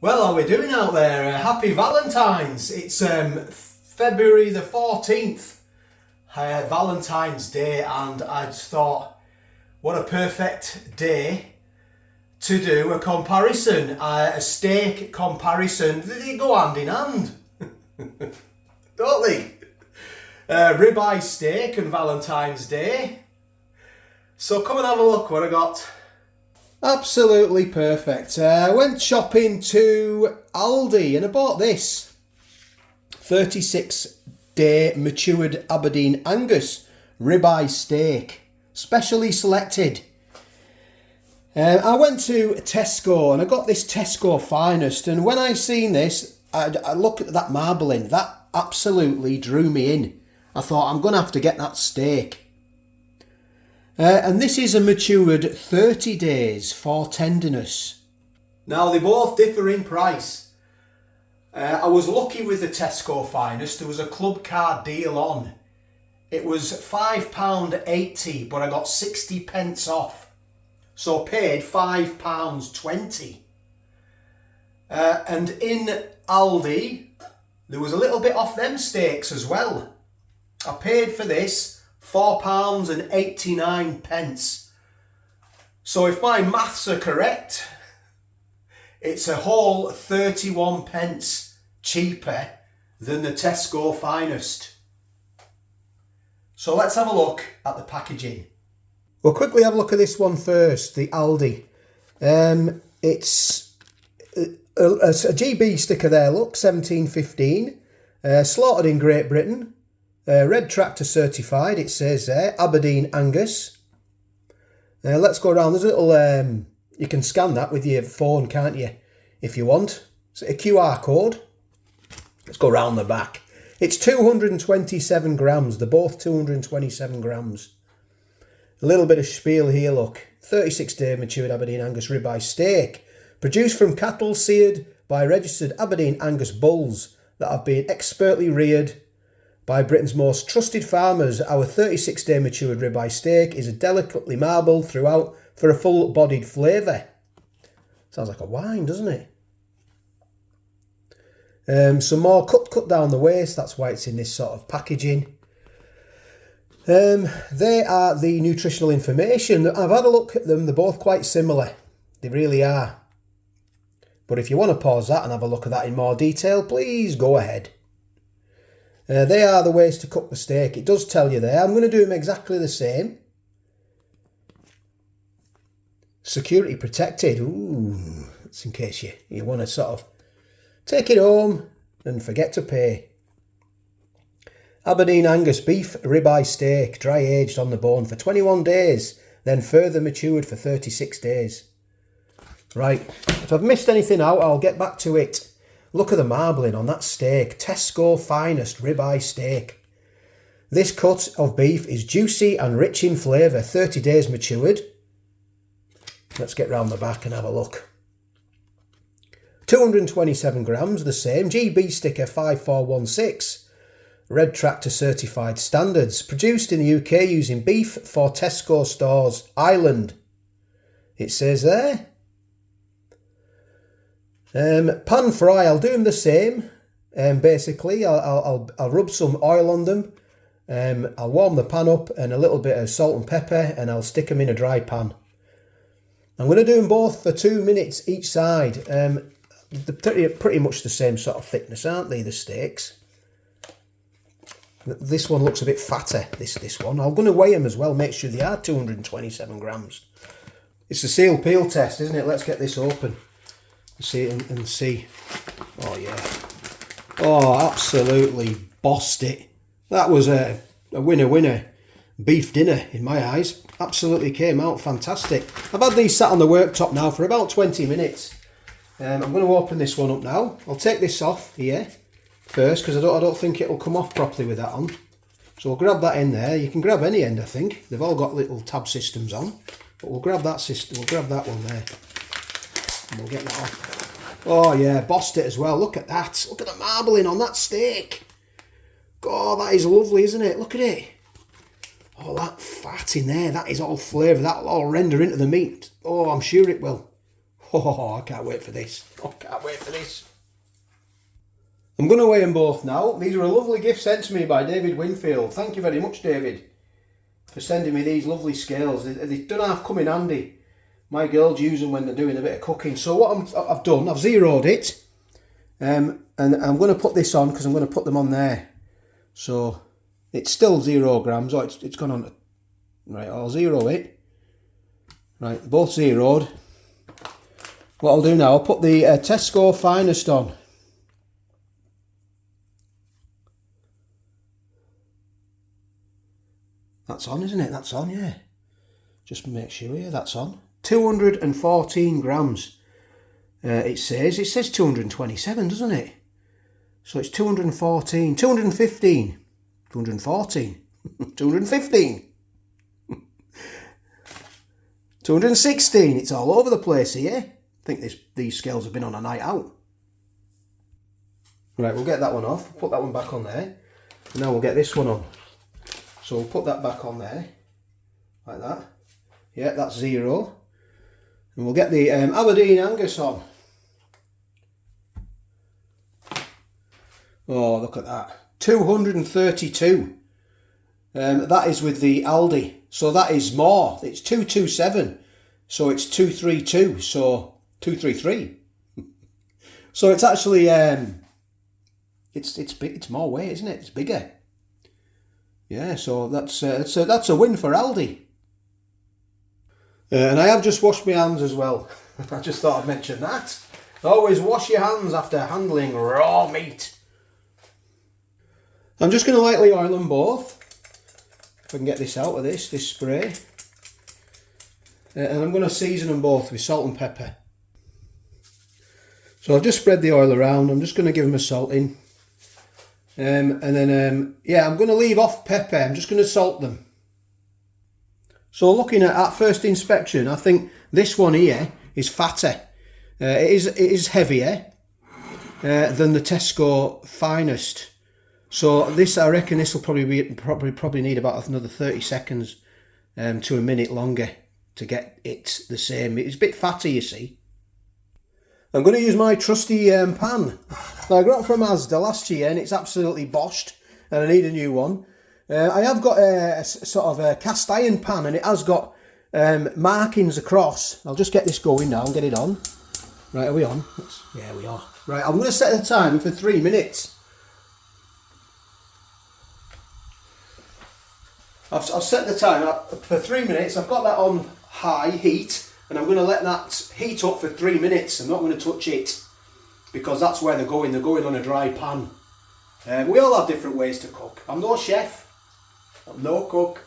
Well, how are we doing out there? Happy Valentine's. It's February the 14th, Valentine's Day, and I just thought, what a perfect day to do a comparison, a steak comparison. They go hand in hand, don't they? Ribeye steak and Valentine's Day. So come and have a look what I got. Absolutely perfect. I went shopping to Aldi and I bought this 36-day matured Aberdeen Angus ribeye steak, specially selected. I went to Tesco and I got this Tesco Finest, and when I seen this, I looked at that marbling, that absolutely drew me in. I thought, I'm going to have to get that steak. And this is a matured 30 days for tenderness. Now, they both differ in price. I was lucky with the Tesco Finest. There was a club card deal on. It was £5.80, but I got 60 pence off. So paid £5.20. And in Aldi, there was a little bit off them steaks as well. I paid for this £4.89. So if my maths are correct, it's a whole 31 pence cheaper than the Tesco Finest. So let's have a look at the packaging. We'll quickly have a look at this one first, the Aldi. It's a GB sticker there, look, 1715. Slaughtered in Great Britain. Red Tractor certified, it says there, Aberdeen Angus. Let's go around. There's a little, you can scan that with your phone, can't you, if you want. It's a QR code. Let's go round the back. It's 227 grams. They're both 227 grams. A little bit of spiel here, look. 36-day matured Aberdeen Angus ribeye steak. Produced from cattle seared by registered Aberdeen Angus bulls that have been expertly reared by Britain's most trusted farmers. Our 36-day matured ribeye steak is delicately marbled throughout for a full-bodied flavour. Sounds like a wine, doesn't it? Some more cut down the waist. That's why it's in this sort of packaging. They are the nutritional information. I've had a look at them. They're both quite similar. They really are. But if you want to pause that and have a look at that in more detail, please go ahead. They are the ways to cook the steak. It does tell you there. I'm going to do them exactly the same. Security protected. Ooh, that's in case you want to sort of take it home and forget to pay. Aberdeen Angus beef ribeye steak, dry aged on the bone for 21 days, then further matured for 36 days. Right, if I've missed anything out, I'll get back to it. Look at the marbling on that steak. Tesco Finest ribeye steak. This cut of beef is juicy and rich in flavour. 30 days matured. Let's get round the back and have a look. 227 grams, the same. GB sticker 5416. Red Tractor certified standards. Produced in the UK using beef for Tesco stores, Ireland. It says there. Pan fry, I'll do them the same. Basically, I'll rub some oil on them. I'll warm the pan up and a little bit of salt and pepper, and I'll stick them in a dry pan. I'm going to do them both for 2 minutes each side. They're pretty much the same sort of thickness, aren't they, the steaks? This one looks a bit fatter, this one. I'm going to weigh them as well, make sure they are 227 grams. It's a seal peel test, isn't it? Let's get this open. See and see. Oh yeah. Oh, absolutely bossed it. That was a winner beef dinner in my eyes. Absolutely came out fantastic. I've had these sat on the worktop now for about 20 minutes. I'm going to open this one up now. I'll take this off here first because I don't think it'll come off properly with that on. So we'll grab that in there. You can grab any end, I think. They've all got little tab systems on. But we'll grab that system. We'll grab that one there. And we'll get that off. Oh yeah, bossed it as well. Look at that. Look at the marbling on that steak. God, that is lovely, isn't it? Look at it. Oh, that fat in there. That is all flavour. That'll all render into the meat. Oh, I'm sure it will. Oh, I can't wait for this. I can't wait for this. I'm going to weigh them both now. These are a lovely gift sent to me by David Winfield. Thank you very much, David, for sending me these lovely scales. They don't half come in handy. My girls use them when they're doing a bit of cooking. So what I've done, I've zeroed it. And I'm going to put this on because I'm going to put them on there. So it's still 0 grams. Oh, it's gone on. Right, I'll zero it. Right, both zeroed. What I'll do now, I'll put the Tesco Finest on. That's on, isn't it? That's on, yeah. Just make sure, yeah, that's on. 214 grams. It says 227, doesn't it? So it's 214, 215, 214, 215, 216. It's all over the place here. I think these scales have been on a night out. Right, we'll get that one off. Put that one back on there. And now we'll get this one on. So we'll put that back on there, like that. Yeah, that's 0. And we'll get the Aberdeen Angus on. Oh, look at that. 232. That is with the Aldi. So that is more. It's 227. So it's 232. So 233. So it's actually it's more weight, isn't it? It's bigger. Yeah, so that's a win for Aldi. And I have just washed my hands as well. I just thought I'd mention that. Always wash your hands after handling raw meat. I'm just going to lightly oil them both. If I can get this out of this spray. And I'm going to season them both with salt and pepper. So I've just spread the oil around. I'm just going to give them a salt in. And then, yeah, I'm going to leave off pepper. I'm just going to salt them. So looking at first inspection, I think this one here is fatter. It is heavier than the Tesco Finest. So this, I reckon, this will probably need about another 30 seconds to a minute longer to get it the same. It's a bit fatty, you see. I'm going to use my trusty pan. Now, I got it from Asda last year and it's absolutely boshed and I need a new one. I have got a sort of a cast iron pan and it has got markings across. I'll just get this going now and get it on. Right, are we on? Yeah, we are. Right, I'm going to set the timer for 3 minutes. I've set the timer for 3 minutes. I've got that on high heat. And I'm going to let that heat up for 3 minutes. I'm not going to touch it because that's where they're going. They're going on a dry pan. We all have different ways to cook. I'm no chef. I'm no cook.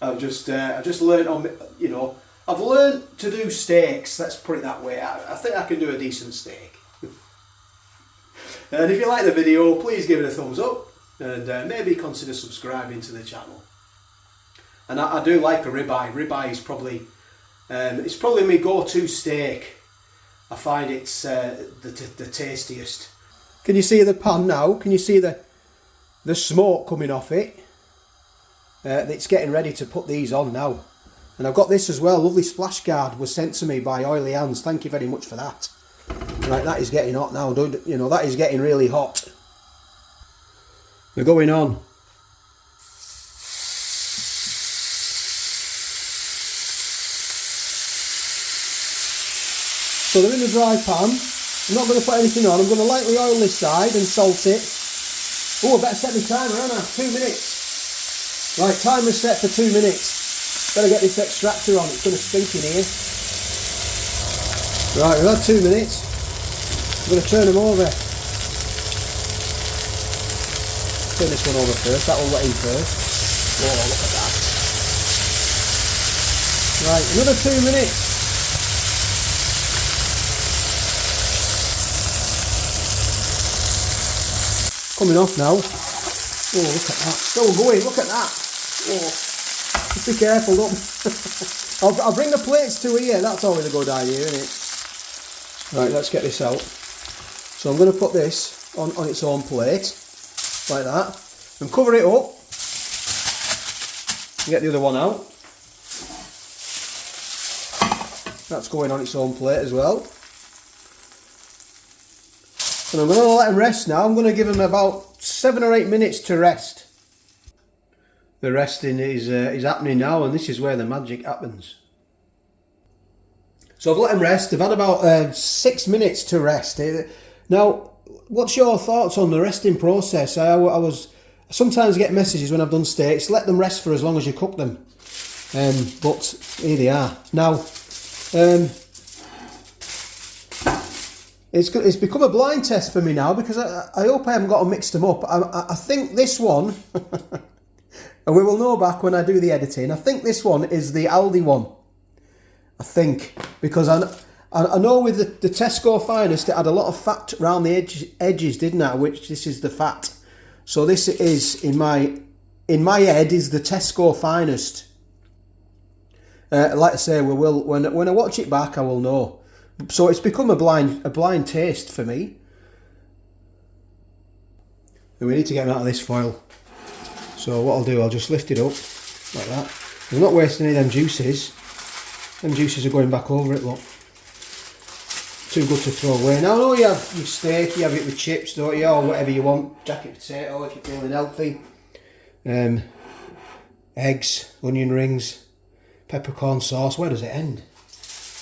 I've just learned on, you know, I've learned to do steaks. Let's put it that way. I think I can do a decent steak. And if you like the video, please give it a thumbs up and maybe consider subscribing to the channel. And I do like a ribeye. Ribeye is probably it's probably my go-to steak. I find it's the tastiest. Can you see the pan now? Can you see the smoke coming off it? It's getting ready to put these on now. And I've got this as well. Lovely splash guard was sent to me by Oily Hands. Thank you very much for that. Right, that is getting hot now. You know, that is getting really hot. They're going on. So they're in a dry pan. I'm not going to put anything on. I'm going to lightly oil this side and salt it. Oh, I better set my timer, haven't I? 2 minutes. Right, timer's set for 2 minutes. Better get this extractor on. It's going to stink in here. Right, we've had 2 minutes. I'm going to turn them over. Turn this one over first. That will let in first. Oh, look at that. Right, another 2 minutes. Coming off now. Oh, look at that. Still going, look at that. Oh, just be careful, don't. I'll bring the plates to here. That's always a good idea, isn't it? Right, let's get this out. So I'm going to put this on its own plate, like that, and cover it up. Get the other one out. That's going on its own plate as well. And I'm going to let them rest now. I'm going to give them about 7 or 8 minutes to rest. The resting is happening now, and this is where the magic happens. So I've let them rest. They've had about 6 minutes to rest. Now, what's your thoughts on the resting process? I sometimes get messages when I've done steaks, let them rest for as long as you cook them. But here they are. Now, it's become a blind test for me now, because I hope I haven't got to mix them up. I think this one, and we will know back when I do the editing, I think this one is the Aldi one. I think, because I know with the Tesco Finest, it had a lot of fat around the edges, didn't it? Which this is the fat. So this is, in my head, is the Tesco Finest. Like I say, we will when I watch it back, I will know. So it's become a blind taste for me. And we need to get them out of this foil. So what I'll do, I'll just lift it up like that. I'm not wasting any of them juices. Them juices are going back over it, look. Too good to throw away. Now I know you have your steak, you have it with chips, don't you, or whatever you want. Jacket potato if you're feeling healthy. Eggs, onion rings, peppercorn sauce. Where does it end?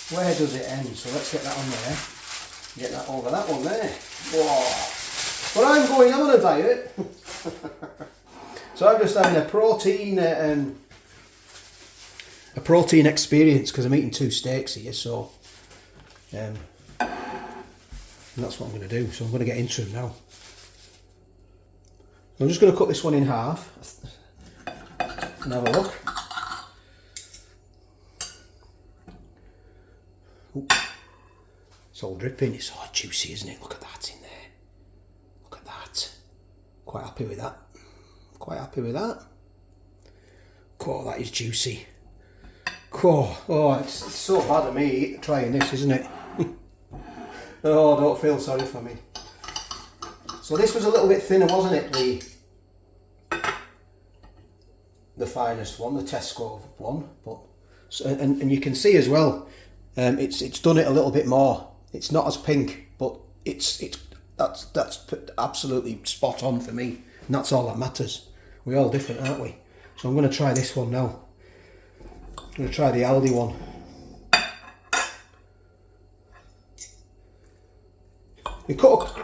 Where does it end? So let's get that on there. Get that over that one there. Whoa. But I'm going on a diet. So I'm just having a protein experience, because I'm eating 2 steaks here, so and that's what I'm going to do. So I'm going to get into them now. I'm just going to cut this one in half and have a look. Ooh. It's all dripping. It's all juicy, isn't it? Look at that in there. Look at that. Quite happy with that. Quite happy with that. Oh, that is juicy. Oh, it's so bad of me trying this, isn't it? Oh, don't feel sorry for me. So this was a little bit thinner, wasn't it? The Finest one, the Tesco one, but and you can see as well. It's done it a little bit more. It's not as pink, but that's absolutely spot on for me, and that's all that matters. We're all different, aren't we? So I'm going to try this one now. I'm going to try the Aldi one. You cut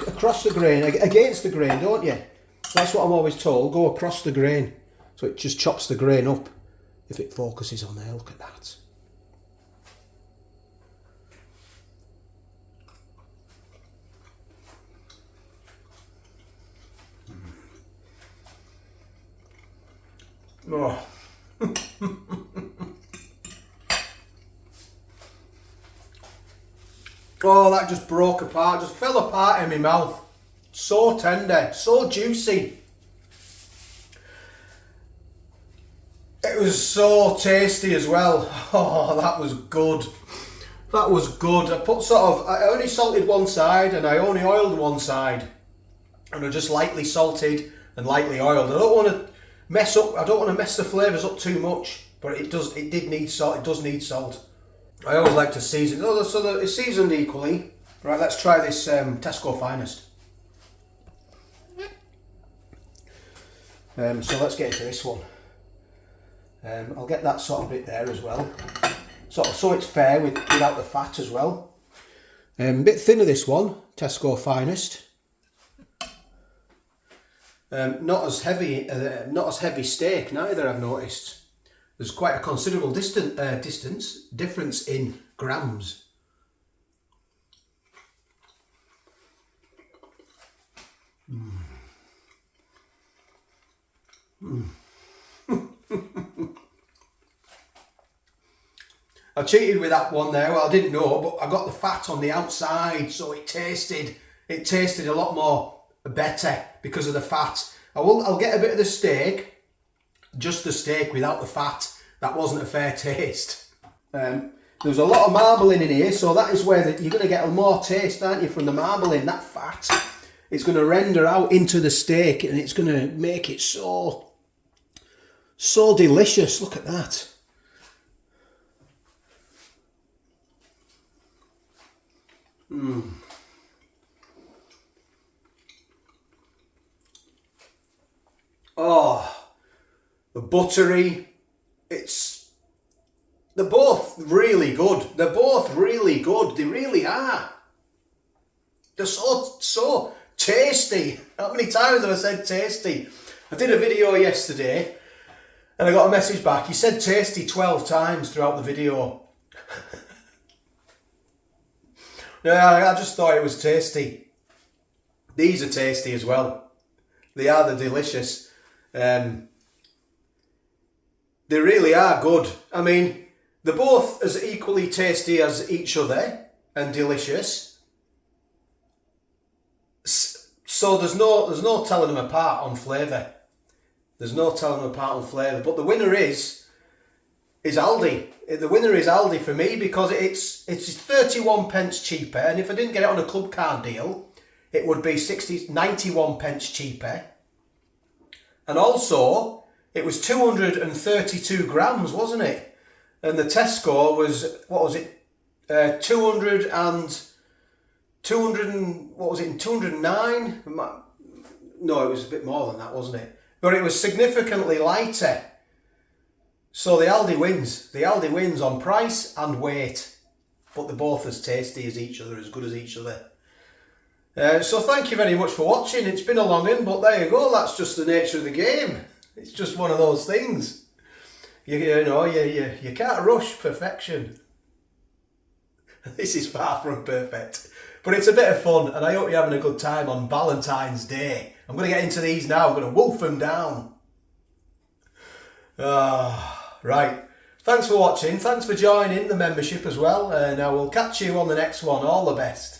across the grain, against the grain, don't you? That's what I'm always told. Go across the grain, so it just chops the grain up. If it focuses on there, look at that. Oh. Oh, that just broke apart, just fell apart in my mouth. So tender, so juicy. It was so tasty as well. Oh, that was good. That was good. I only salted one side and I only oiled one side. And I just lightly salted and lightly oiled. I don't want to mess the flavours up too much, but it does need salt. I always like to season it. So that it's seasoned equally. Right, let's try this Tesco Finest. So let's get into this one. I'll get that sort of bit there as well. So it's fair without the fat as well. A bit thinner this one, Tesco Finest. Not as heavy steak neither, I've noticed. There's quite a considerable difference in grams. I cheated with that one there. Well, I didn't know, but I got the fat on the outside, so it tasted a lot more better because of the fat. I'll get a bit of the steak, just the steak without the fat. That wasn't a fair taste. There's a lot of marbling in here, so that is where you're going to get more taste, aren't you, from the marbling. That fat, it's going to render out into the steak, and it's going to make it so delicious. Look at that. Oh, the buttery. They're both really good. They're both really good. They really are. They're so tasty. How many times have I said tasty? I did a video yesterday and I got a message back. He said tasty 12 times throughout the video. No, I just thought it was tasty. These are tasty as well. They are, they're delicious. They really are good. I mean, they're both as equally tasty as each other and delicious. So there's no telling them apart on flavour. There's no telling them apart on flavour. But the winner is Aldi. The winner is Aldi for me because it's 31 pence cheaper. And if I didn't get it on a club card deal, it would be 91 pence cheaper. And also, it was 232 grams, wasn't it? And the Tesco was, what was it? 209? No, it was a bit more than that, wasn't it? But it was significantly lighter. So the Aldi wins. The Aldi wins on price and weight. But they're both as tasty as each other, as good as each other. So thank you very much for watching. It's been a long one, but there you go. That's just the nature of the game. It's just one of those things. You can't rush perfection. This is far from perfect. But it's a bit of fun, and I hope you're having a good time on Valentine's Day. I'm going to get into these now. I'm going to wolf them down. Right. Thanks for watching. Thanks for joining the membership as well. And I will catch you on the next one. All the best.